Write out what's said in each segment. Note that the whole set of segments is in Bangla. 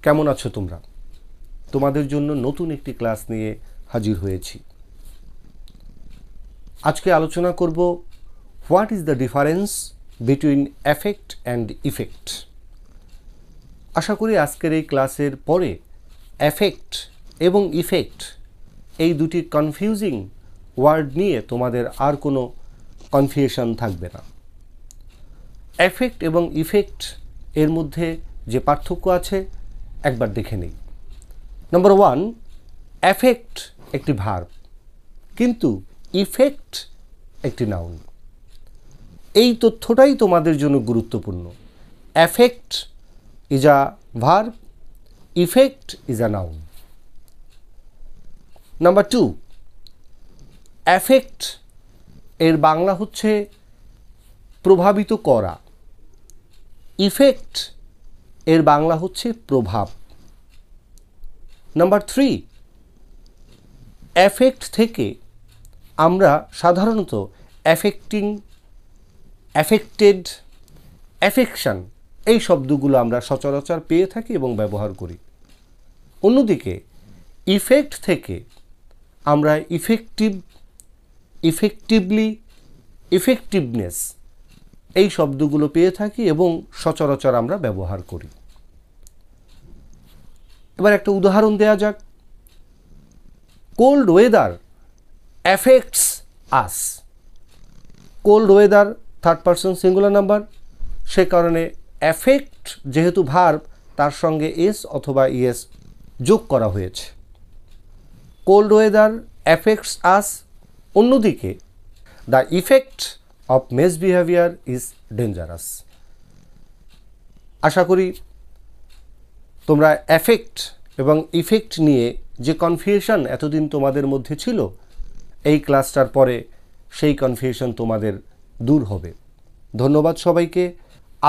কেমন আছো তোমরা? তোমাদের জন্য নতুন একটি ক্লাস নিয়ে হাজির হয়েছি। আজকে আলোচনা করব what is the difference between affect and effect. আশা করি আজকের এই ক্লাসের পরে এফেক্ট এবং ইফেক্ট এই দুটি কনফিউজিং ওয়ার্ড নিয়ে তোমাদের আর কোনো কনফিউশন থাকবে না। এফেক্ট এবং ইফেক্ট এর মধ্যে যে পার্থক্য আছে একবার দেখে নিই। নাম্বার 1, এফেক্ট একটি ভার্ব, কিন্তু ইফেক্ট একটি নাউন। এই তথ্যটাই তোমাদের জন্য গুরুত্বপূর্ণ। Effect is a verb, effect is a noun. Number 2, effect এর বাংলা হচ্ছে প্রভাবিত করা, ইফেক্ট এর বাংলা হচ্ছে প্রভাব। নাম্বার 3, এফেক্ট থেকে আমরা সাধারণত অ্যাফেক্টিং, অ্যাফেক্টেড, অ্যাফেকশন এই শব্দগুলো আমরা সচরাচর পেয়ে থাকি এবং ব্যবহার করি। অন্যদিকে ইফেক্ট থেকে আমরা ইফেক্টিভ, ইফেক্টিভলি, ইফেক্টিভনেস এই শব্দগুলো পেয়ে থাকি এবং সচরাচর আমরা ব্যবহার করি। এবার একটা উদাহরণ দেওয়া যাক। Cold weather affects us. Cold weather third person singular number, সে কারণে অ্যাফেক্ট যেহেতু ভার্ব তার সঙ্গে এস অথবা ইএস যোগ করা হয়েছে। Cold weather affects us. অন্যদিকে the effect of misbehaviour is dangerous. আশা করি তোমরা এফেক্ট এবং ইফেক্ট নিয়ে যে কনফিউশন এতদিন তোমাদের মধ্যে ছিল, এই ক্লাসটার পরে সেই কনফিউশন তোমাদের দূর হবে। ধন্যবাদ সবাইকে।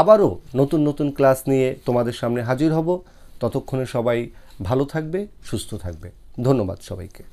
আবারও নতুন নতুন ক্লাস নিয়ে তোমাদের সামনে হাজির হব। ততক্ষণে সবাই ভালো থাকবে, সুস্থ থাকবে। ধন্যবাদ সবাইকে।